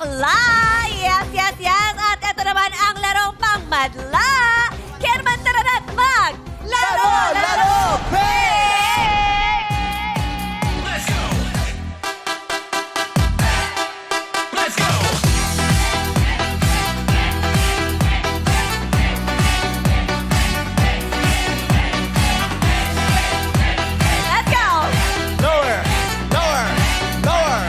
madla! Yes, yes, yes! At ito naman ang larong pangmadla! Kaya naman tararat mag! Laro! Laro! Let's go! Let's go! Let's go! Lower! Lower! Lower!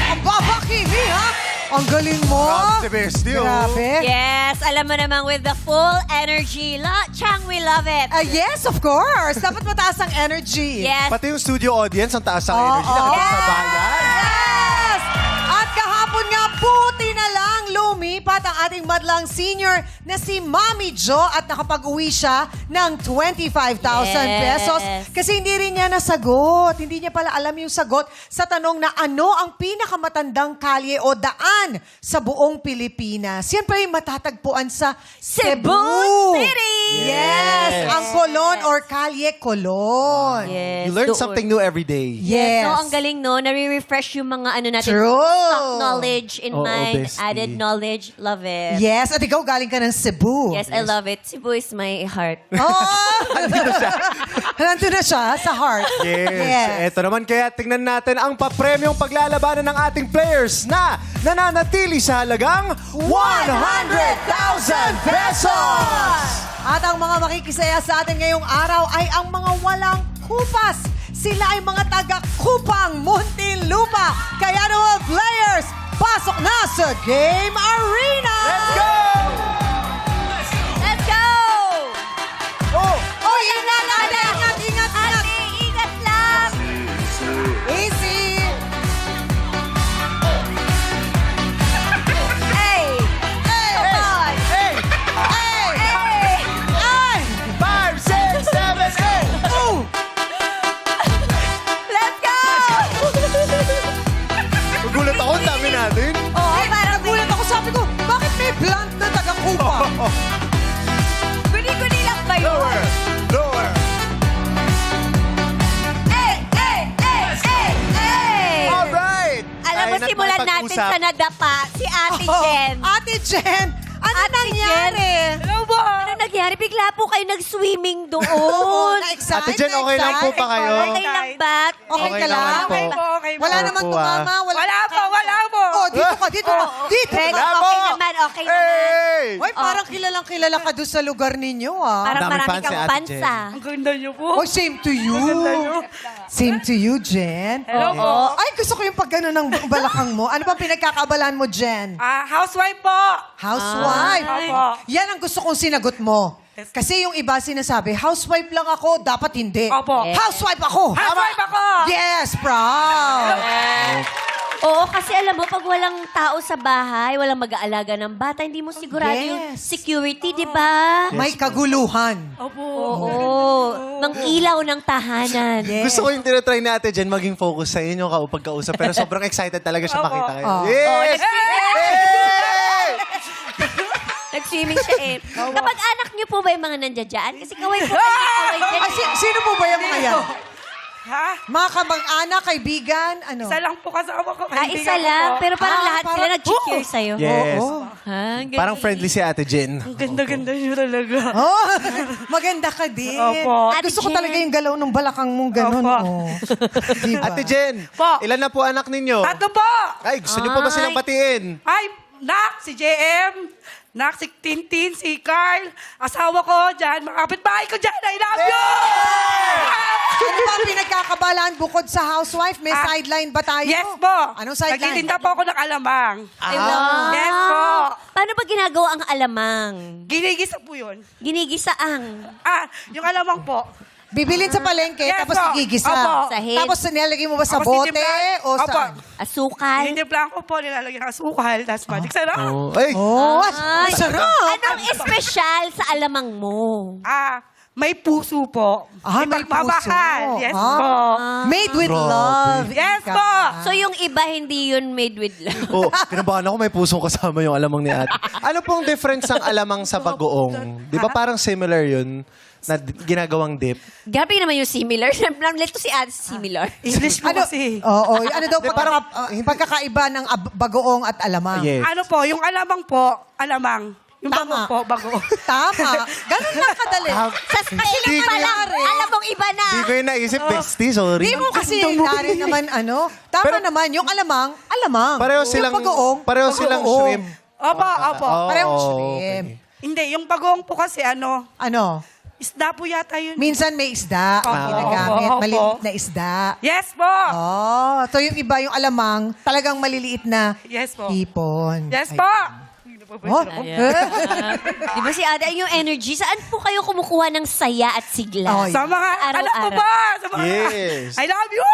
Ang baba, Kimi, ha? Ang galing mo. Grabe si Bestie, oh. Grabe. Yes, alam mo naman with the full energy. Chang, we love it. Yes, of course. Dapat mataas ang energy. Yes. Pati yung studio audience, ang taas ang energy. Oo. Nakapagsabayan. Yes! At kahapon nga, buti na lang lumipat ang ating madlang senior na si Mami Jo at nakapag-uwi siya ng 25,000 pesos. Kasi hindi rin niya nasagot. Hindi niya pala alam yung sagot sa tanong na ano ang pinakamatandang kalye o daan sa buong Pilipinas. Yan pa yung matatagpuan sa Cebu City! Yes! Ang Colon or Kalye Colon. Yes, You learn doon. something new every day. Yes. No, ang galing, no? Nare-refresh yung mga ano natin. True. Stock knowledge in Oo, mind. bestie. Added knowledge. Love it. Yes, at ikaw galing ka ng Cebu. Yes, I love it. Cebu is my heart. Oh! Nandito na siya sa heart. Yes. Eto naman kaya tingnan natin ang papremyong paglalabanan ng ating players na nananatili sa halagang 100,000 pesos! At ang mga makikisaya sa atin ngayong araw ay ang mga walang kupas. Sila ay mga taga-kupang Muntinlupa. Kaya naman, players, pasok na sa Game Arena! Let's go! Let's go! Oh! Oh, ingat, ingat, ingat, ingat! Ate, ingat lang! Easy! Hey! Hey! Come on! Hey! Hey! Hey! Ay! 5, 6, 7, 8! Oh! Let's go! Magulat ako, ang dami natin. Oo, parang Nagulat ako, sabi ko, bakit may blunt na taga-kupa? guni-guni lang ba yun? Lower! Lower! Hey! Hey! Hey! Hey! Hey! Alright! Alam mo, Tayo na't simulan natin makipag-usap. sa nadapa, si Ate Oh, Jen. Ate Jen, ano Ate nangyari? Hello po! Ano nangyari? Bigla po kayo nag-swimming Oo, doon. na-excite. Ate Jen, okay lang po ba kayo? Okay lang ba? Okay ka lang? naman po. Okay po. Wala Opo, namang ah. tumama? Wala po. Oh, dito ka, dito ka. Dito Okay, ka. okay naman, okay naman. Hey! Hoy, parang kilalang-kilala ka doon sa lugar ninyo, ah. Parang Daming marami fans si kang Ate pansa. Ang ganda niyo po. Oh, same to you. Same to you, Jen. Hello po. Ay, gusto ko yung paggano ng balakang mo. Ano ba pinagkakabalaan mo, Jen? Housewife po. Housewife. Opo. Yan ang gusto kong sinagot mo. Kasi yung iba sinasabi, housewife lang ako, dapat hindi. Opo. Housewife ako. Housewife ako. Yes, proud. Oo, kasi alam mo, pag walang tao sa bahay, walang mag-aalaga ng bata, hindi mo sigurado yung Yes. security, di ba? May kaguluhan. Opo. Oo. Mang ilaw ng tahanan. Yes. Gusto ko yung tinatry ni Ate Jen maging focus sa inyo pagkausap. Pero sobrang excited talaga siya Opo. makita kayo. Oh. Yes! Hey! Nag-swimming siya eh. Kapag anak niyo po ba yung mga nandiyan dyan? Kasi kaway po kaway dyan. Ay, sino po ba yung mga yan? Ha? Mga kamag-anak, kaibigan, ano? Isa lang po kasama ko. Isa lang, pero parang Ah, lahat sila parang- nag-cheer sa'yo. Yes. Oo. Ha? Ang Parang galing. friendly si Ate Jen. Ang ganda-ganda niyo talaga. Oh, maganda ka din. Opo. At gusto ko Ate Jen. talaga yung galaw ng balakang mong ganun. Opo. Oh. Diba? Ate Jen, Po. ilan na po anak ninyo? Tato po. Ay, gusto niyo pa ba silang batiin? Ay, Nak, si JM. Nak, si Tintin, si Carl. Asawa ko dyan. Mga kapitbahay ko dyan. I love you! Ano ba ang pinagkakabalaan bukod sa housewife? May sideline ba tayo? Yes po. Anong sideline? Nagtitinda po ako ng alamang. Wow. Yes po. Paano ba ginagawa ang alamang? Ginigisa po yun. Ginigisaang. Yung alamang po. Bibilin sa palengke, Yes, tapos po. igigisa. Opo. Sahid. Tapos nilagay mo ba sa Tapos bote titimpla- o Opo. saan? Asukal. Tinitimplaan ko po, nilalagyan ng asukal. Tapos magic sarap. Oh. Ay! Oh, Ay. sarap. Anong espesyal sa alamang mo? May puso po. May puso. pagmamahal. Yes Ah. po. Made with Grabe. love. Yes Ika. po. So yung iba, hindi yun made with love. Oh, kinabahan ako, may pusong kasama yung alamang ni Ate. Ano pong difference ng alamang sa bagoong? Di ba parang similar yun? na ginagawang dip. Grabe naman yung similar. Ito si Ate similar. English mo kasi. Oo, ano daw Di, parang- pagkakaiba ng bagoong at alamang? Yes. Ano po, yung alamang po, alamang. Yung Tama. bago po, bago. Tama. Ganun lang kadali. Sa kasi Di ko- pa lang, alam mong iba na. Di ko yun naisip, bestie, sorry. Di mo kasi narin naman Tama Pero- naman, yung alamang. Pareho silang, Yung bagoong, pareho silang bagoong. shrimp. Opo, opo. Oo, Parehong okay. shrimp. Hindi, yung bagoong po kasi Ano? isda po yata yun. Minsan may isda ang Opo, ginagamit. opo. Maliliit na isda. Yes po. Oh, so yung iba, yung alamang, talagang maliliit na Yes po. hipon. Yes Ay. po. Oh, Di ba si Ate, yung energy, saan po kayo kumukuha ng saya at sigla? Oh, Sa mga, anak ko ba? Sa mga, Yes. I love you!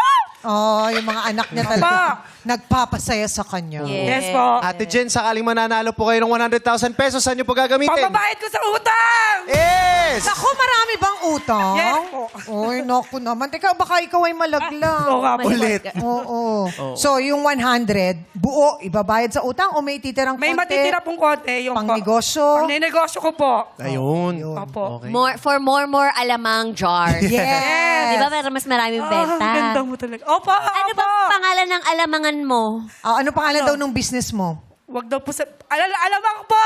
oh, yung mga anak niya talaga nagpapasaya sa kanya. Yes. Yes po. Ate Jen, sakaling mananalo po kayo ng 100,000 pesos, saan nyo po gagamitin? Pagbabayad ko sa utang! Yes! Naku, marami bang utang? Yes po. Oy, naku naman. Teka, baka ikaw ay malaglag. Oo nga po. Ulit. Oo. So, yung 100, buo, ibabayad sa utang o may titirang May konti? matitira pong konti. Yung Pang-negosyo? Pang-negosyo ko po. Ayun. Opo. Okay. More alamang jars. Yes. Di ba? Para mas maraming benta. Ah, ganda mo talaga. Opo, Ano opo. ba pangalan ng alamangan mo? Ano pangalan daw ng business mo? Wag daw po sa... Alamang po!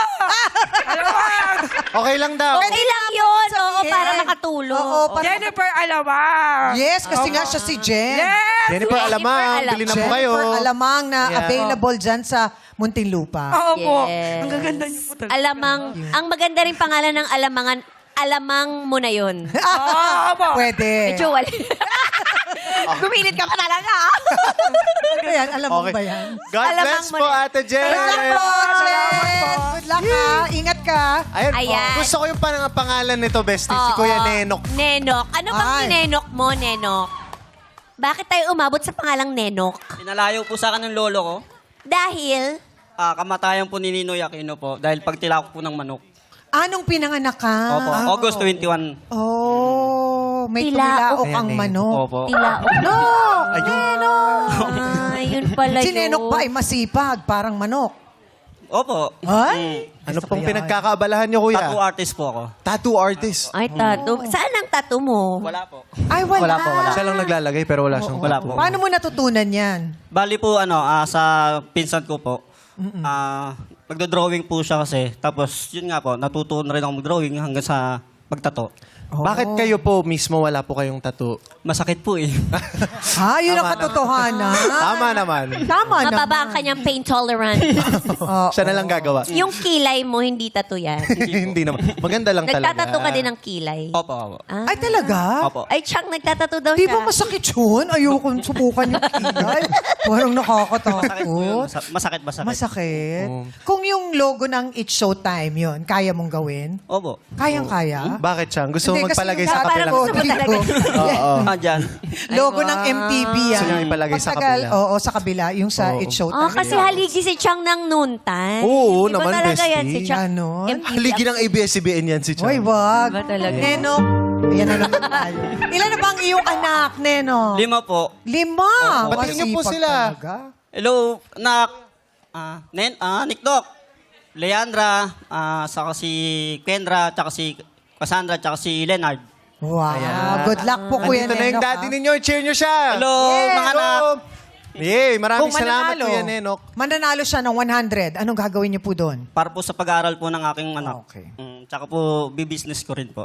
Alamang! Okay lang daw. Okay lang yun. Oo, sabihin. para makatulong. Oo, para- Jennifer Alamang! Yes, kasi nga siya si Jen. Yes! Jennifer Alamang, Alamang. bili na po kayo. Jennifer Alamang na Yeah. available dyan sa Muntinlupa. Oo po. Yes. Ang gaganda niyo po talaga. Alamang, ang maganda rin pangalan ng alamangan, alamang mo na yun. Oo, opo. Pwede. Medyo wala. Gumilit ka pa talaga. Ayan, alam mo Okay. ba yan? God Alamang bless mo po, na. Ate Jen. Good luck po, Jen! Good luck ha! Ingat ka! Ayan, Ayan. gusto ko yung pangalan nito, bestie. Si Oo. Kuya Nenok. Nenok. Ano bang Ay. ninenok mo, Nenok? Bakit tayo umabot sa pangalang Nenok? Pinalayo po sa akin ng lolo ko. Dahil, Kamatayan po ni Ninoy Aquino po dahil pagtilako po ng manok. Anong pinanganak ka? Opo, August 21. Oh, may Tilaok. tumilaok ang Ayan, manok. Opo. tilaok. No! Yun pala Si yun. Nenok pa ay masipag, parang manok. Opo. Ay? Ano Gusto pong ko yan. pinagkakaabalahan nyo, Kuya? Tattoo artist po ako. Tattoo artist. Ay, tattoo. Saan ang tattoo mo? Wala po. Ay, wala. Wala po, wala. Siya lang naglalagay pero wala siyang Wala tattoo. po. Paano mo natutunan yan? Bali po, sa pinsan ko po, magdo-drawing po siya kasi. Tapos, yun nga po, natutunan rin ako mag-drawing hanggang sa pagtato. Bakit kayo po mismo wala po kayong tattoo? Masakit po eh. Ha, yun ang Tama katotohanan. Tama naman. Tama naman. Mababa ang kanyang pain tolerance. Oo. Siya na lang gagawa. Yung kilay mo, hindi tattoo yan. Hindi naman. Maganda lang talaga. Nagtatato ka din ng kilay. Opo, opo. Ah. Ay, talaga? Opo. Ay, Chang, nagtatato daw Di siya. ba masakit yun? Ayoko subukan yung kilay. Parang Masakit po yun. nakakatakot. Masakit. Masakit. Oo. Kung yung logo ng It's Showtime yun, kaya mong gawin? Opo. Kayang-kaya? Bakit siyang? Gusto mo Hindi, kasi magpalagay yung sa parang kapilang? gusto mo talaga. Oo. Dyan. Logo Ay, ng wow. MTV yan. Gusto niyo ipalagay sa Pagtagal, kabila? Oo, sa kabila. Yung sa Oo. It's Showtime. Kasi haligi si Chang ng noontime. Oo, Di ba naman, talaga yan si bestie. Chang? Ganon. MTV Haligi ng ABS-CBN yan si Chan. Uy, wag. Diba talaga? Neno. Ayan na naman tayo. Ilan na ba ang iyong anak, Neno? 5 po. 5. Batiin niyo po Masipag sila. talaga. Hello, nak. Nikdok. Leandra, saka si Kendra, tsaka si Cassandra, tsaka si Leonard. Wow. Good luck po, Kuya Nandito na yung Nenok, daddy ha? ninyo. Cheer nyo siya. Hello, mga anak. Yay, maraming Kung salamat, mananalo, Kuya Nenok. mananalo siya ng 100, anong gagawin niyo po doon? Para po sa pag-aaral po ng aking anak. Okay. Tsaka po, business ko rin po.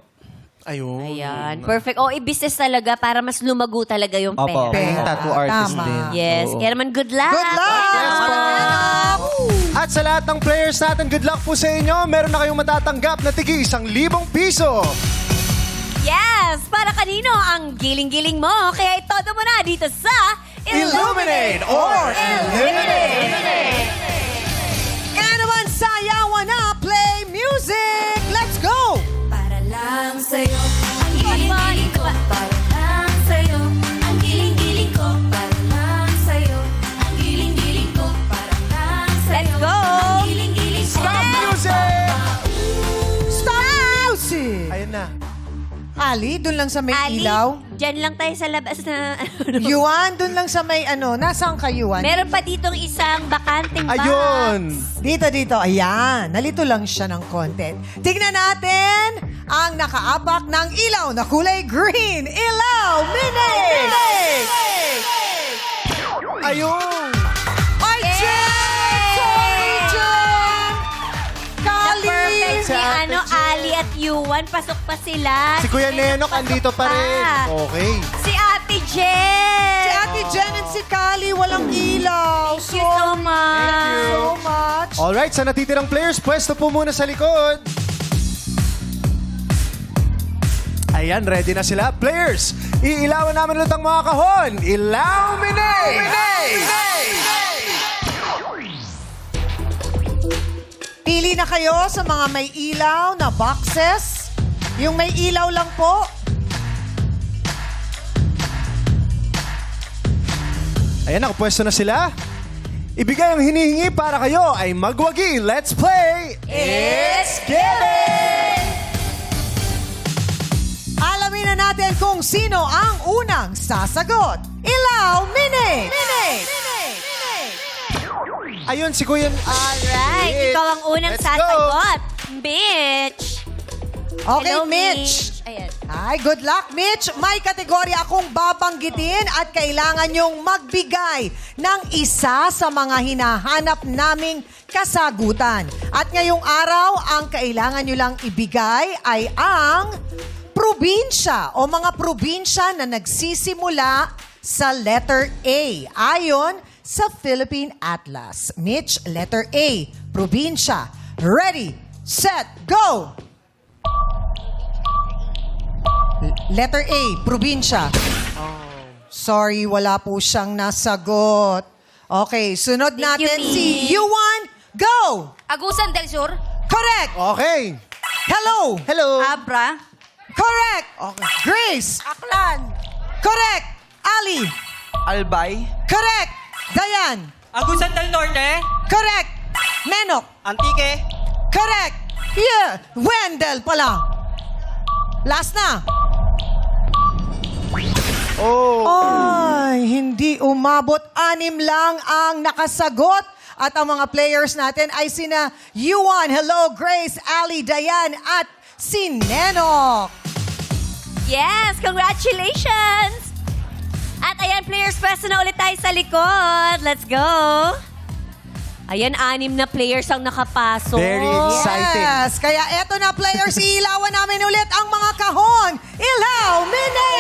Ayun. Ayan. Perfect. O, i-business talaga para mas lumago talaga yung Opo. pera. Kayong tattoo artist Tama. din. Yes. Oo. Kaya naman, good luck. Good luck! Yes, po. At sa lahat ng players natin, good luck po sa inyo. Meron na kayong matatanggap na tigi 1,000 piso. Yes! Para kanino ang giling-giling mo? Kaya itodo mo na dito sa Illuminate or Eliminate. Kaya naman, sayawan na, play music! Let's go! Para lang sa'yo, ang giling-giling ko. Para lang sa'yo, ang giling-giling ko. Para lang sa'yo, ang giling-giling ko. Para lang sa'yo, Let's go! ang giling-giling ko. Stop music! Stop music! Ayun na. Ali, dun lang sa may Ali, ilaw. dyan lang tayo sa labas na... Yuan, dun lang sa may nasaan ka, Yuan? Meron pa ditong isang bakanting box. Ayun! Dito. Ayan, nalito lang siya ng konti. Tignan natin ang nakaapak ng ilaw na kulay green. Ilaw, Mini! Ayun! Ay, Jen! Sorry, Jen! Kali! Perfect Si ni Ate Jen. Ali at Yuan. Pasok pa sila. Si Kuya Nenok Pasok andito pa rin. Okay. Si Ate Jen. Si Ate Jen and si Kali walang ilaw. Thank you so much. So much. Alright, sa natitirang players, pwesto po muna sa likod. Ayan, ready na sila. Players, iilawan namin ulit ang mga kahon. Ilaw, Mini! Pili na kayo sa mga may ilaw na boxes. Yung may ilaw lang po. Ayan, nakapwesto na sila. Ibigay ang hinihingi para kayo ay magwagi. Let's play! It's given! Alamin na natin kung sino ang unang sasagot. Ilaw, Mini! Ayun, si Kuya... Alright, ikaw ang unang Let's go. sasagot. Mitch. Okay, Hello, Mitch. Ayan. Ay, good luck, Mitch. May kategorya akong babanggitin at kailangan nyong magbigay ng isa sa mga hinahanap naming kasagutan. At ngayong araw, ang kailangan nyo lang ibigay ay ang probinsya o mga probinsya na nagsisimula sa letter A ayon sa Philippine Atlas. Mitch, letter A, probinsya. Ready, set, go! Letter A, probinsya. Sorry, wala po siyang nasagot. Okay, sunod Thank you, natin Lee. si Yuan. Go! Agusan del Sur. Correct! Okay. Hello! Hello. Abra. Correct! Okay. Grace! Aklan. Correct! Ali! Albay. Correct! Dayan! Agusan del Norte. Correct! Menok! Antique. Correct! Yeah! Wendell pala! Last na! Oh. Ay, hindi umabot. 6 lang ang nakasagot. At ang mga players natin ay sina Yuan, hello, Grace, Ali, Dayan, at si Nenok. Yes, congratulations! At ayan, players, pwesto na ulit tayo sa likod. Let's go! Ayan, 6 na players ang nakapasok. Very exciting. Yes, kaya eto na players, iilawan namin ulit ang mga kahon. Ilaw, Mini!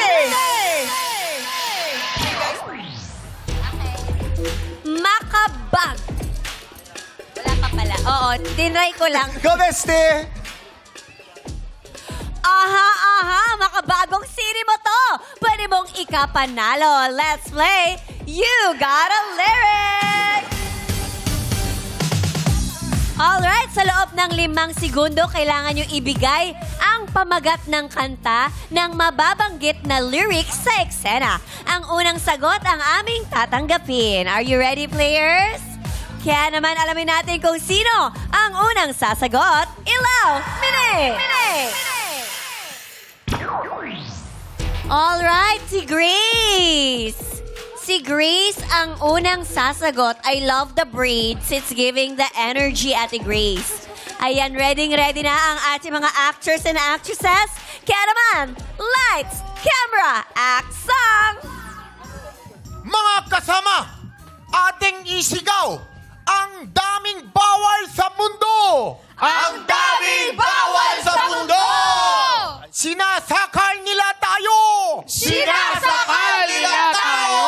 Makabag. Wala pa pala. Oo, tinry ko lang. Go, bestie! Aha, makabagong siri mo to. Pwede mong ikapanalo. Let's play You Got a Lyric! Alright, sa loob ng 5 segundo, kailangan nyo ibigay ang pamagat ng kanta ng mababanggit na lyrics sa eksena. Ang unang sagot ang aming tatanggapin. Are you ready, players? Kaya naman alamin natin kung sino ang unang sasagot. Ilaw, Mini! Alright, si Grace. Si Grace ang unang sasagot. I love the braids. It's giving the energy, Ate Grace. Ayan, ready na ang ating mga actors and actresses. Kaya naman, lights, camera, action! Mga kasama, ating isigaw ang daming bawal sa mundo! Ang daming bawal sa mundo! Sinasakal nila tayo! Sinasakal nila tayo!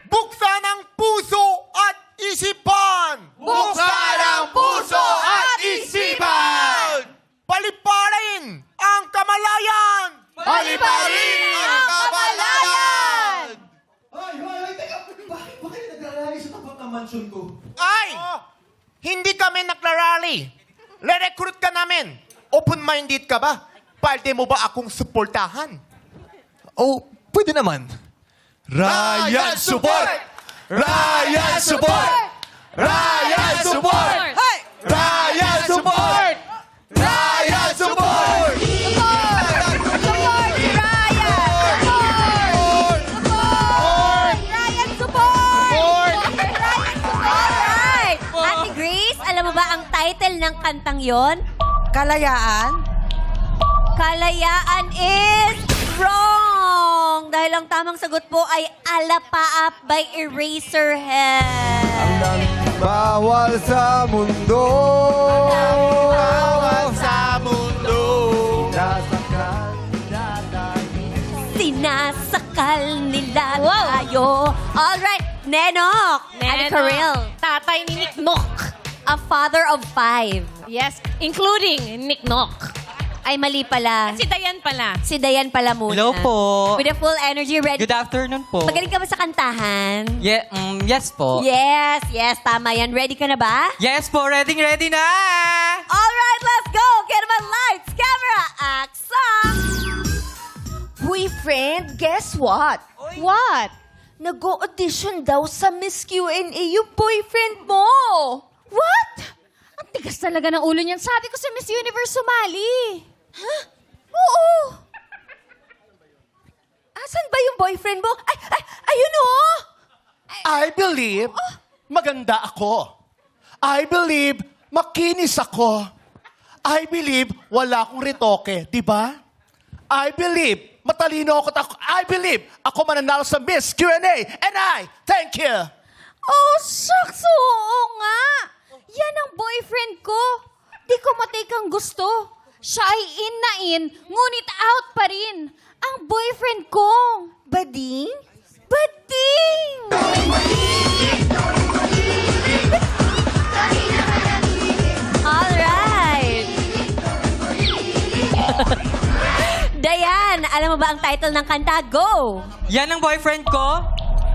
Buksan ang puso at isipan! Buksan ang puso at isipan! Paliparin ang kamalayan! Paliparin ang kamalayan! Ay! Hindi kami nagrarally. Le-recruit ka namin. Open-minded ka ba? Pwede mo ba akong suportahan? Oh, pwede naman. Ryan support! Ryan support! Ryan support! Hey! Ryan support! Ryan support! Support! ang title ng kantang yon? Kalayaan? Kalayaan is wrong! Dahil ang tamang sagot po ay Alapaap by Eraserhead. Bawal sa mundo. Bawal sa mundo. Sinasakal nila tayo. Alright, Nenok. And Karil. Tatay ni Nick Nock. A father of 5. Yes, including Nick Nock. Ay, mali pala. Si Dayan pala. Si Dayan pala muna. Hello po. With a full energy, ready? Good afternoon po. Magaling ka ba sa kantahan? Yes po. Yes, tama yan. Ready ka na ba? Yes po, ready na! Alright, let's go! Get my lights, camera, action! Boyfriend, guess what? What? Nag-audition daw sa Miss Q&A yung boyfriend mo. What? Ang tigas talaga ng ulo niyan. Sabi ko sa Miss Universe sumali. Huh? Oo. Asan ba yung boyfriend mo? Ayun oh! I believe maganda ako. I believe makinis ako. I believe wala akong retoke, di ba? I believe matalino ako. I believe ako mananalo sa Miss Q&A. And I thank you. Oh, shucks, oo nga. Yan ang boyfriend ko. Di ko matake ang gusto. Siya ay in na in, ngunit out pa rin. Ang boyfriend ko. Bading? Bading! Alright! Dayan, alam mo ba ang title ng kanta? Go! Yan ang boyfriend ko?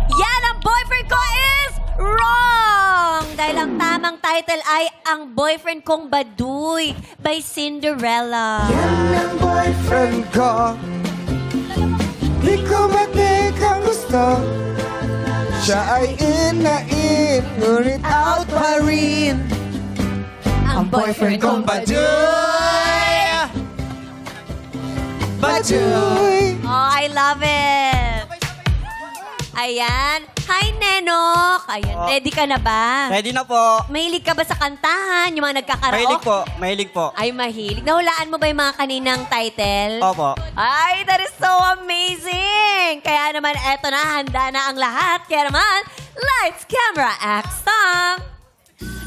Yan ang boyfriend ko is wrong! Dahil ang tamang title ay Ang Boyfriend Kong Baduy by Cinderella. Boyfriend ko. Di ko matik ang gusto. Siya ay in na in, ngunit out pa rin. Ang boyfriend kong Baduy! Baduy! Oh, I love it! Ayan. Hi, Nenok! Ayan, ready ka na ba? Ready na po. Mahilig ka ba sa kantahan? Yung mga nagkakaraoke? Mahilig po. Ay, mahilig. Nahulaan mo ba yung mga kaninang title? Opo. Ay, that is so amazing! Kaya naman, eto na, handa na ang lahat. Kaya naman, lights, camera, action!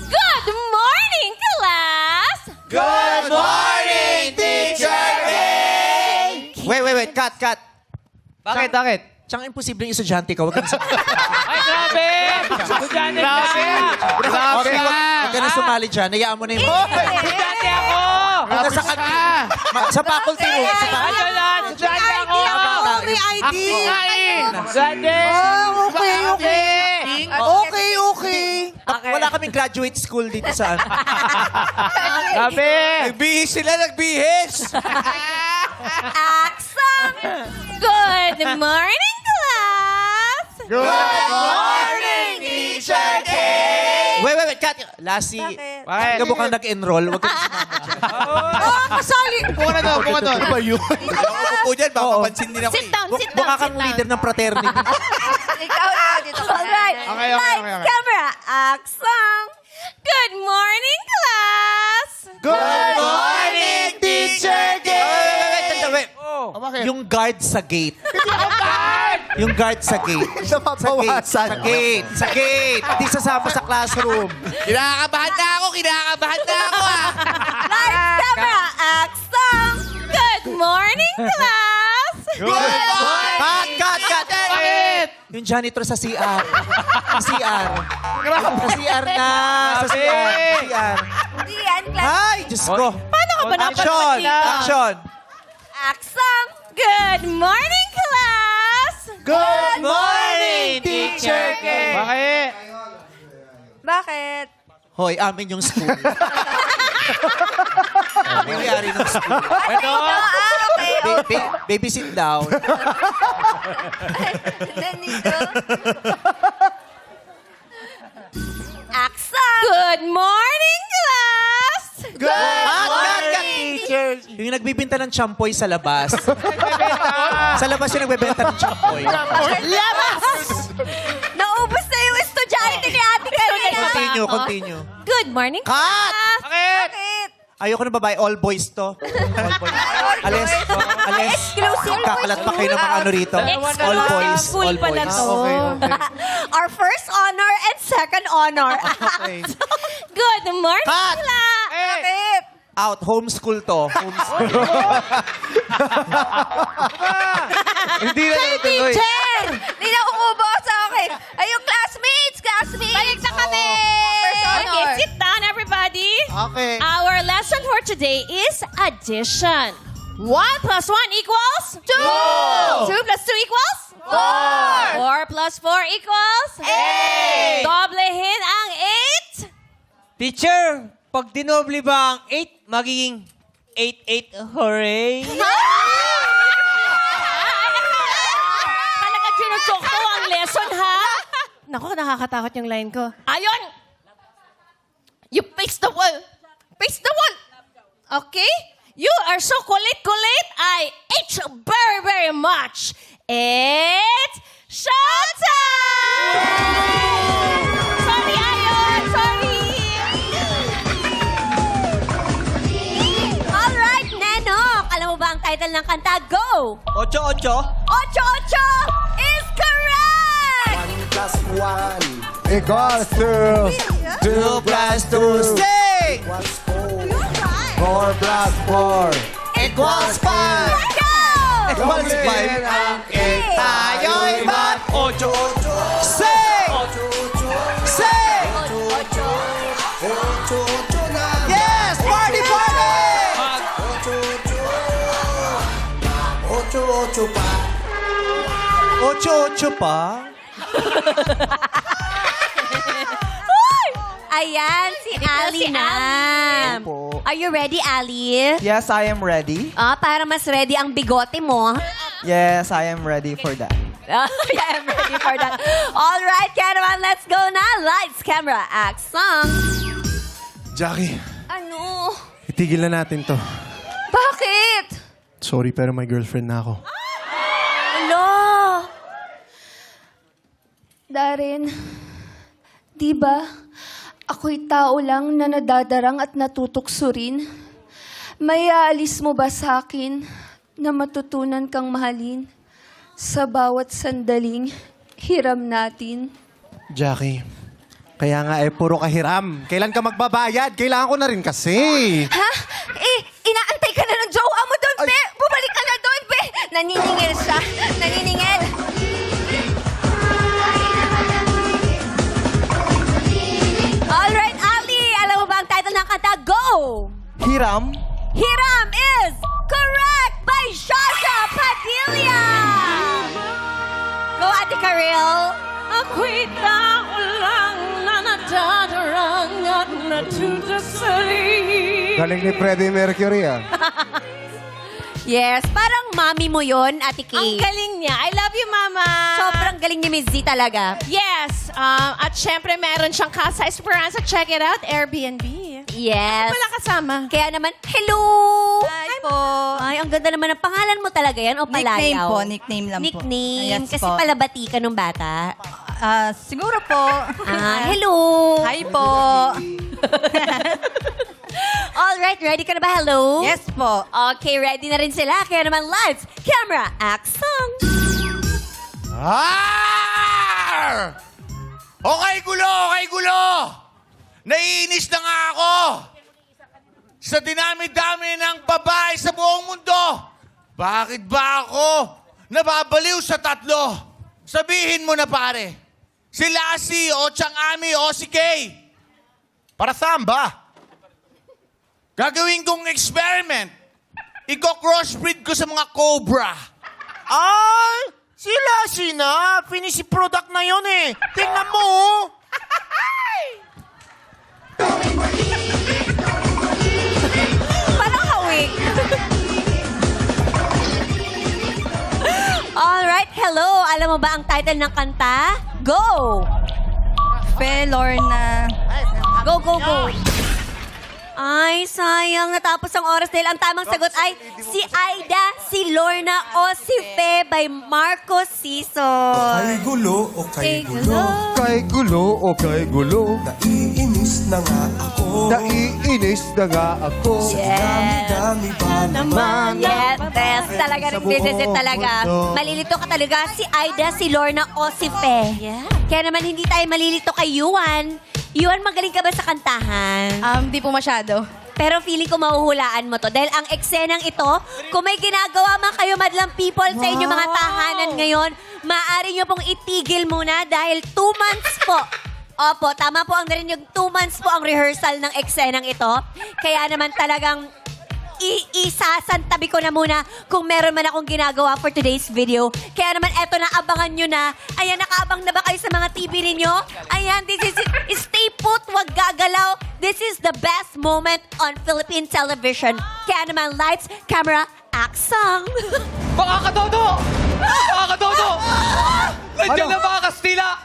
Good morning, class! Good morning, Teacher A! Wait. Cut. Bakit? Siyang imposibleng estudyante ka. Huwag ka na Ay, grabe! Estudyante ka! Grabe! Huwag ka na sumali dyan. Hayaan mo na yung... Estudyante ako! Huwag ka sa faculty room. Sa faculty Ano lang? Estudyante ako! May ID! Estudyante! Okay. Wala kaming graduate school dito sa ano. Grabe! Nagbihis sila, nagbihis! Action! Good morning, class! Good morning, Teacher A! Wait, Kat. Lassie, hindi ka mukhang nag-enroll. Huwag ka na sumama dyan. Kasali! Upo ka doon. Ano ba yun? Upo dyan, baka mapansin din ako. Sit down, sit down, Mukha sit kang down. leader ng fraternity. Ikaw dito. Alright, Okay. lights, camera, action! Good morning, class! Good morning, Teacher A! Wait. Yung guard sa gate. Yung guard sa gate. Napapawasan. Sa gate. Hindi sasama sa classroom. Kinakabahan na ako Lights, camera, action! Good morning, class! Good morning! Cut! Yung janitor sa CR. Sa CR. Sa CR. Hindi yan, class. Ay, Diyos ko. Paano ka ba Action! napadpad dito? Action! Good morning, class! Good morning, Teacher K. Bakit? Hoy, amin yung school. Nangyari ng school. Okay. Baby, sit down. Nandito. Action! Good morning, class! Cut, teacher. Yung nagbibenta ng champoy sa labas. Sa labas yung nagbibenta ng champoy. Naubos na yung estudyante ni Ate kanina. Continue. Good morning, Cut! Ayoko na babae, all boys to. All boys. Alis. Exclusive. Kakalat pa kayo ng mga ano rito. All boys. Full All pala boys. to. Okay. Our first honor and second honor. Okay. Good morning, Cut! Sila. Bakit? Out, homeschool to. Homeschool. Hindi na natuloy. Teacher! Di na umubo sa akin. Ay, yung classmates! Balik na kami! Okay, sit down, everybody. Okay. Our lesson for today is addition. 1 plus 1 equals? 2! 2 plus 2 equals? 4! 4 plus 4 equals? 8! Doblehin ang 8? Teacher, pag dinoble ba ang 8, magiging 8-8, hooray! Talaga sinusok ko ang lesson, ha? Naku, nakakatakot yung line ko. Ayon! You face the wall. Face the wall. Okay? You are so kulit. I hate you very, very much. It's showtime! Sorry, Ayon. Sorry. Alright, Nenok. Alam mo ba ang title ng kanta? Go! 8-8. 8-8 is correct! Equals to 2 plus 2. 4 plus 4. Equals 5. Go! Equals 5. ang 8. Tayo'y mat. 8-8. Sing! Sing! Yes! Party, party! 8-8 pa? Ayan, si Ali na. Are you ready, Ali? Yes, I am ready. Para mas ready ang bigote mo. Yes, I am ready for that. Yeah, I'm ready for that. All right, Caravan, let's go na. Lights, camera, action. Jackie, Ano? itigil na natin to. Bakit? Sorry, pero may girlfriend na ako. Hello? Darren, di ba ako'y tao lang na nadadarang at natutukso rin? May aalis mo ba sa akin na matutunan kang mahalin sa bawat sandaling hiram natin? Jackie, kaya nga puro kahiram. Kailan ka magbabayad? Kailangan ko na rin kasi. Ha? Inaantay ka na ng jowa mo doon, be! Bumalik ka na doon, be! Naniningil siya. Naniningil. Alright, Ali, alam mo ba ang title ng kanta? Go! Hiram? Hiram is correct by Shasha Padilla! Go, Ate Karel. Ako'y tao lang na nadadarang at natutusali. Galing ni Freddie Mercury, Yes, parang mami mo yon, Ate Kay. Ang galing niya. I love you, Mama. Sobrang galing ni Miss Z talaga. Yes. At syempre, meron siyang Casa Esperanza. Check it out. Airbnb. Yes. Wala kasama. Kaya naman, hello! Hi po. Ay, ang ganda naman ng pangalan mo talaga yan o palayaw? Nickname po, nickname lang po. Nickname. Yes Kasi po. palabati ka nung bata. Siguro po. Hello! Hi po. Alright, ready ka na ba? Hello? Yes po. Okay, ready na rin sila. Kaya naman, lights, camera, action! Okay, gulo! Naiinis na nga ako! Sa dinami-dami ng babae sa buong mundo, bakit ba ako nababaliw sa tatlo? Sabihin mo na, pare. Si Lassie o Chang Ami o si Kay. Para saan ba? Gagawin kong experiment. Iko-crossbreed ko sa mga cobra. Ay! Si Lassie na. Finish product na yun eh. Tingnan mo. Parang hawig. Alright, hello. Alam mo ba ang title ng kanta? Go! Felorna. Go, go, go. Ay, sayang. Natapos ang oras dahil ang tamang sagot ay si Aida, si Lorna, o si Fe by Marco Sison. Kay gulo o kay gulo, Kay gulo o kay gulo, naiinis na nga ako. naiinis na nga ako. Dami ba naman? Yes, yes. Talaga Sa rin, this is it buong talaga. mundo. Malilito ka talaga si Aida, si Lorna, o si Fe. Kaya naman hindi tayo malilito kay Yuan. Yuan, magaling ka ba sa kantahan? Di po masyado. Pero feeling ko mahuhulaan mo to. Dahil ang eksenang ito, kung may ginagawa man kayo madlang people sa inyong mga tahanan ngayon, maaari nyo pong itigil muna dahil 2 months po. Opo, tama po ang narinig. 2 months po ang rehearsal ng eksenang ito. Kaya naman talagang isasantabi ko na muna kung meron man akong ginagawa for today's video. Kaya naman eto na, abangan nyo na. Ayan, nakaabang na ba kayo sa mga TV ninyo? Ayan, this is it. Stay put, wag gagalaw. This is the best moment on Philippine television. Kaya naman, lights, camera, action! Mga kadodo! Mga kadodo! Nandiyan na mga Kastila!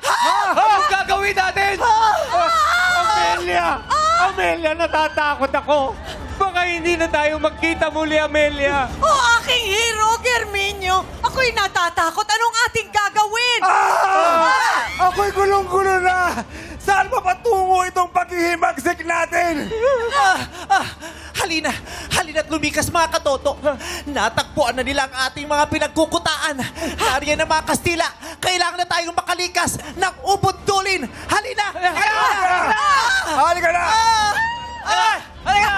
Anong gagawin natin? Amelia! Amelia, natatakot ako! Baka hindi na tayo magkita muli, Amelia! Oh, aking hero, Germinio. Ako'y natatakot. Anong ating gagawin? Ako'y gulong-gulo na! Saan pa patungo itong paghihimagsik natin? Halina't lumikas mga katoto. Natagpuan na nila ang ating mga pinagkukutaan. Nariyan ang mga Kastila. Kailangan na tayong makalikas ng ubod-dulin. Halina! Halika na! Halika!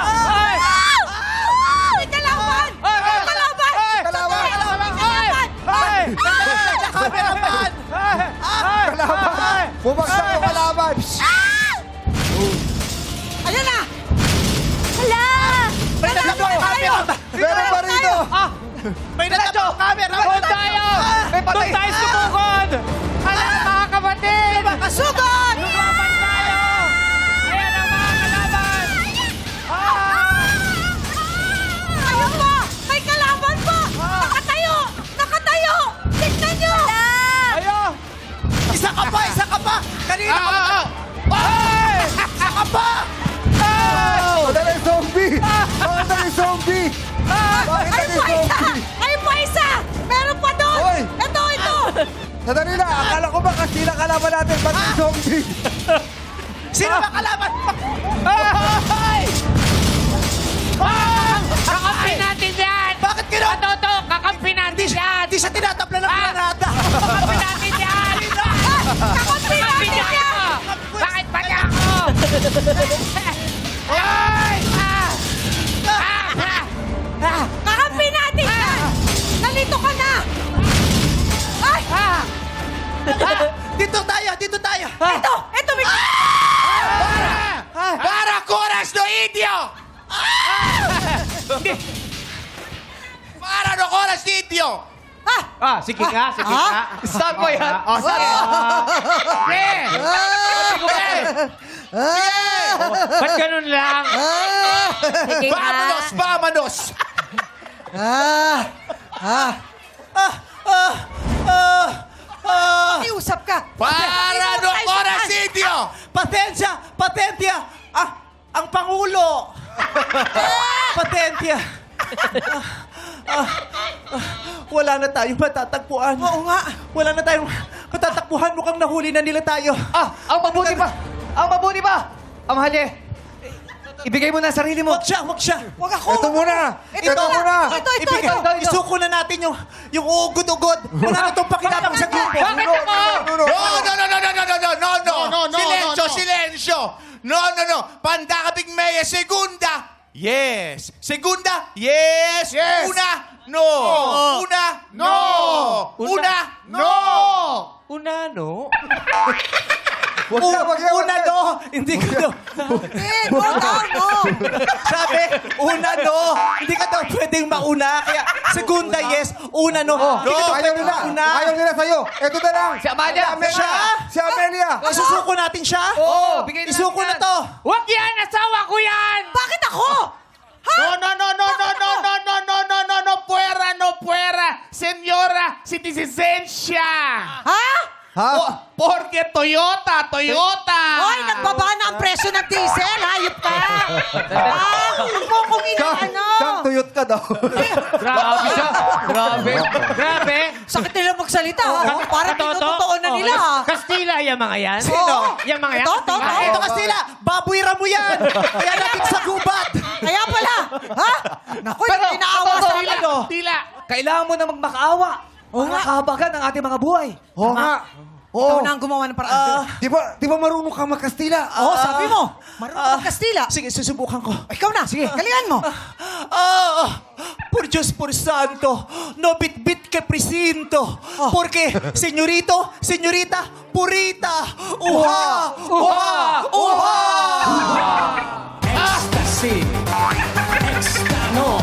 May kalaban! May kalaban! Kameraman! Bumagsak ang kalaban! Ayan na! Hala! May nagtapo kameraman! Meron pa rito! May nagtapo kameraman! Doon tayo! Doon tayo sumukod! Hala, mga kapatid! Sugod! Lumaban tayo! Ayan ang mga kalaban! Ayun pa! May kalaban pa! Nakatayo! Nakatayo! Tignan nyo! Ayo! Isa ka pa! Isa ka pa! Kanina ka pa! Isa ka pa! Madali zombie! Madali zombie! Bakit Ay, naging pa isa! zombie? Ay, pa isa! Meron pa doon! Hoy! Ito! Sandali na! Akala ko ba Kastila kalaban natin? Ba't yung zombie? Sino ba kalaban? Kakampi natin yan! Bakit gano'n? Toto, kakampi natin yan! Di siya tinatapla ng granada! Kakampi natin yan! Kakampi natin yan! Bakit pa niya ako? Ay! Kakampi natin yan! Nalito ka na! Ay! Dito tayo! Dito tayo! Ito! May... Para Coras do Indio! Para no Coras do Indio! Sige nga. Saan mo yan? Ba't ganun lang? Sige nga. Vámonos! Pakiusap ka! Para no Coras do Indio! Patensya! Ang Pangulo! Patensya! Wala na tayong matatagpuan. Oo nga. Wala na tayong matatagpuan. Mukhang nahuli na nila tayo. Ang mabuti pa! Ang mabuti pa! Ang mahal niya, ibigay mo na ang sarili mo. Wag siya. Huwag ako! Ito muna! Ito muna! Ibigay. Isuko na natin yung ugod-ugod. Wala na itong pakinabang sa grupo. Bakit ako? No. Silensyo. No. Pandakabing Meye, segunda. Yes. Segunda. Yes. Una. No. Una. No. Una. No. Una, no? Una, no. Hindi ka daw. Sabi, una, no. Hindi ka daw pwedeng mauna. Kaya, segunda, yes. Una, no. Hindi ka daw Ayaw pwedeng nila! mauna. Ayaw nila sa'yo! Ito na lang! Si Amalia! Amelia! Si Amelia! Isusuko natin siya? Oo, bigay na Isuko natin na yan. to. Huwag yan! Asawa ko yan! Bakit ako? No, puera, señora, citizencia. Ha? Ha? Porque Toyota! Hoy, nagbaba na ang presyo ng diesel. Hayop ka. Huwag mo kong ano. Siyang tuyot ka daw. Grabe siya. Grabe. Sakit nila magsalita. Para tinututuon na nila. Kastila, yung mga yan. Sino? Yung mga yan. Ito. Ito Kastila! Babuira mo yan! Kaya natin sa gubat! Kaya pala. Ha? Naku, yung inaawa sa akin. Tila, kailangan mo na magmakaawa. Oo nga. Nakahabagan ang ating mga buhay. Oo nga. Ikaw na ang gumawa ng paraan. Di ba marunong ka magkastila? Oo, sabi mo. Marunong ka Kastila. Sige, susubukan ko. Ikaw na. Sige. Galingan mo. Por Diyos, por Santo, no bit-bit que presinto. Porque, senyorita, purita, uha, uha, uha! Ecstasy. Extano.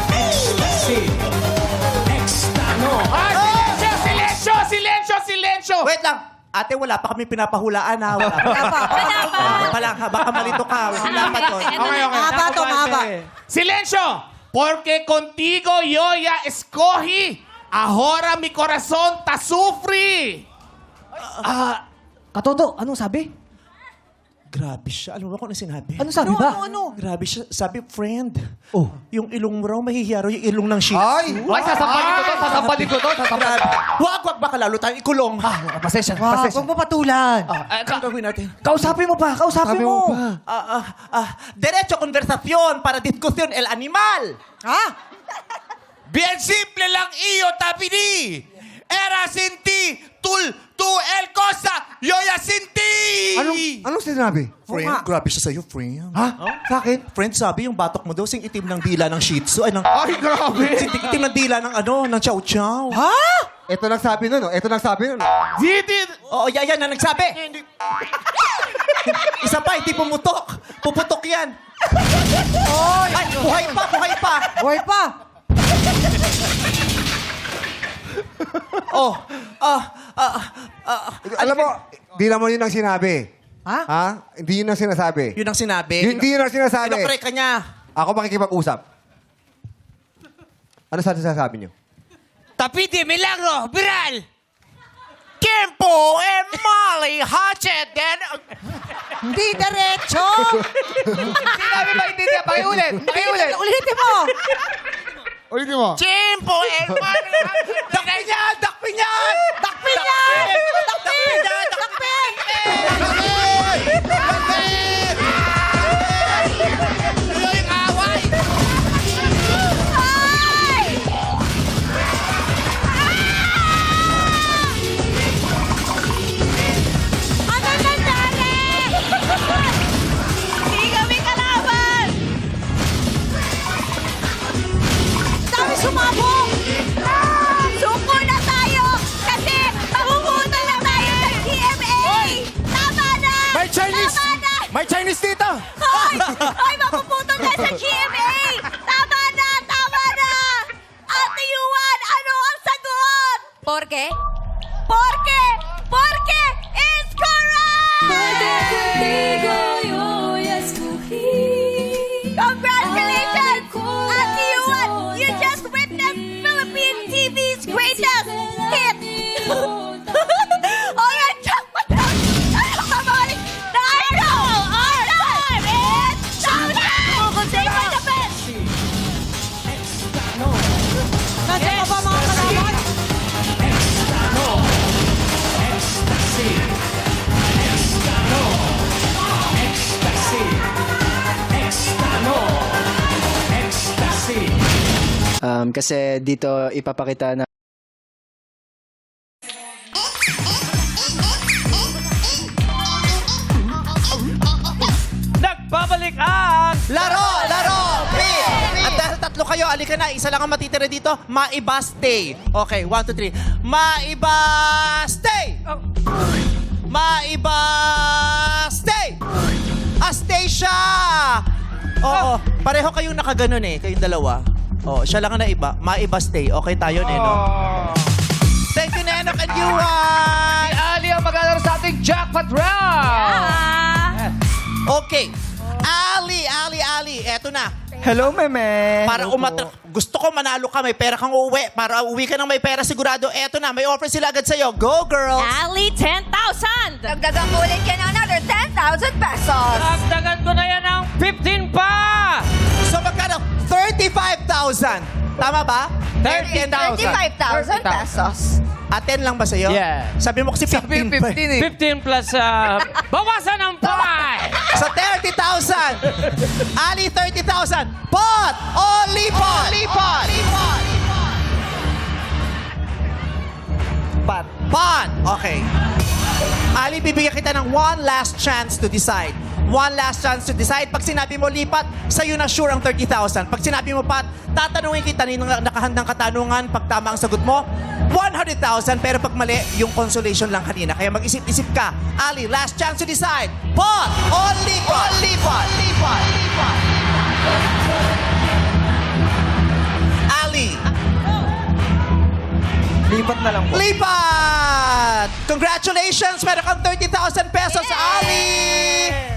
Ecstasy. Extano. Silencio! Wait lang. Ate, wala pa kami pinapahulaan ha. Wala pa lang ha. Baka malito ka. Wala pa to. Mahaba. Silencio! Porque contigo yo ya escogí. Ahora mi corazón ta sufri. Katoto, anong sabi? Grabe siya. Alam mo kung ano sinabi? Ano sabi ba? Ano? Grabe siya. Sabi, friend. Oh. Yung ilong mo raw, mahihiyaro yung ilong ng shih Ay! Ay, sasampalin ko to. Wag, baka lalo tayong ikulong. Pasensya. Huwag mo patulan. Ano gawin natin? Kausapin mo pa. Derecho conversación para discusión el animal. Ha? Bien simple lang iyo, tapini. Era sin ti, tú el cosa, yo ya sin ti. Anong sinabi? Friend, grabe siya sa'yo, friend. Ha? Bakit? Friend, sabi yung batok mo daw, sing itim ng dila ng shih tzu. Ay, grabe! Sing itim ng dila ng ng chow chow. Ha? Ito nagsabi nun, Ito nagsabi nun. Oo, yan na nagsabi. Isa pa, hindi pumutok. Puputok yan. Ay, buhay pa. Buhay pa. Alam mo, di naman yun ang sinabi. Ha? Hindi yun ang sinasabi. Yun ang sinabi. Hindi yun ang sinasabi. Pinapre ka niya. Ako makikipag-usap. Ano sa sinasabi niyo? Tapiti, milagro, viral. Kempo, Molly, Hatchet, then... Hindi diretso. Hindi namin maintindihan. Pakiulit. Ulitin mo. Ulitin mo. Kempo, Molly, Hatchet, Dakpinyan! Ano nangyari? Hindi kami kalaban! Dami sumabog. Suko na tayo! Kasi pamumuto na tayo sa GMA! Tama na! May Chinese dito! Hoy! Hoy, mapuputol na sa GMA! Tama na! Ate Yuan, ano ang sagot? Porke? Porque is correct! Congratulations! Ate Yuan, you just witnessed Philippine TV's greatest hit! Alright, jackpot na! Come on! Our time is showtime! Say for the best! Nandiyan ka ba mga kalaban? Kasi dito ipapakita na Nagbabalik ang... Laro! At dahil tatlo kayo, alika na. Isa lang ang matitira dito. Maiba-stay. Okay, 1, 2, 3. Maiba-stay! Maiba-stay! Stay siya! Oo, pareho kayong nakaganon kayong dalawa. Siya lang ang naiba. Maiba-stay. Okay tayo, Neno. Thank you, Nenok and Yuan! Si Ali ang maglalaro sa ating jackpot round! Okay. Ali. eto na. Hello, meme. Para gusto ko manalo ka, may pera kang uuwi. Para uwi ka ng may pera sigurado. Eto na, may offer sila agad sa'yo. Go, girls! Ali, 10,000! Dagdagan ko ulit yan ng another 10,000 pesos. Dagdagan ko na yan ng 15 pa! So magkano? 35,000. Tama ba? 30,000. 35,000 pesos. Aten lang ba sa'yo? Yeah. Sabi mo kasi 15 pa. 15 plus, bawasan ng 5! So 30,000. Ali, 30,000. Pot! Only pot! Only pot! Pot. Pot! Okay. Ali, bibigyan kita ng one last chance to decide. One last chance to decide. Pag sinabi mo lipat, sa'yo na sure ang 30,000. Pag sinabi mo pat, tatanungin kita ng nakahandang katanungan. Pag tama ang sagot mo, 100,000. Pero pag mali, yung consolation lang kanina. Kaya mag-isip-isip ka. Ali, last chance to decide. Pot! Only pot! Only pot! Only pot! Ali! Lipat na lang po. Lipat! Congratulations! Meron kang 30,000 pesos, Ali!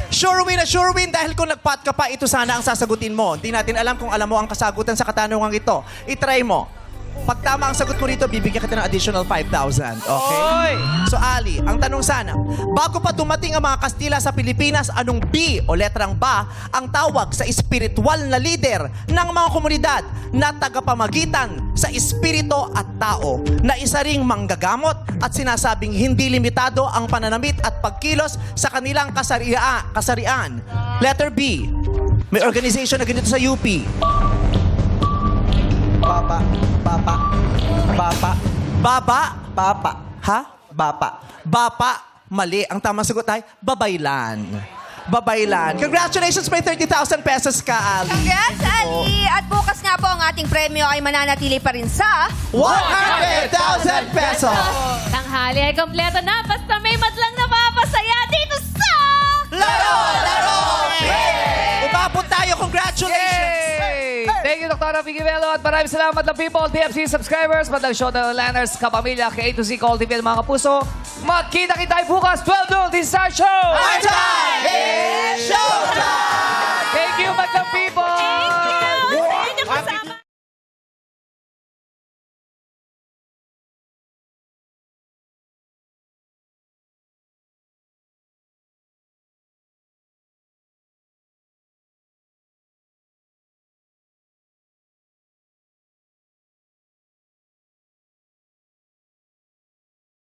Sure win na sure win dahil kung nagpat ka pa, ito sana ang sasagutin mo. Hindi natin alam kung alam mo ang kasagutan sa katanungan ito. I-try mo. Pag tama ang sagot mo rito, bibigyan kita ng additional 5,000. Okay? Oy! So, Ali, ang tanong sana, bago pa dumating ang mga Kastila sa Pilipinas, anong B o letrang ba ang tawag sa espiritual na leader ng mga komunidad na tagapamagitan sa espirito at tao na isa ring manggagamot at sinasabing hindi limitado ang pananamit at pagkilos sa kanilang kasarian? Letter B, may organization na ganito sa UP. Baba. Ha? Bapa. Mali. Ang tamang sagot ay babaylan. Congratulations, may 30,000 pesos ka, Ali. Congrats, Ali! At bukas nga po ang ating premyo ay mananatili pa rin sa 100,000 pesos. Tanghali ay kompleto na basta may madlang napapasaya dito sa... Laro! Umabot tayo. Congratulations. Thank you, Dr. Vicky Bello, at maraming salamat ng people, TFC subscribers, madlang show ng Lanners, kapamilya, K2C, Call TV, mga kapuso. Magkita-kita bukas, 12 noon, this is our show! Our time!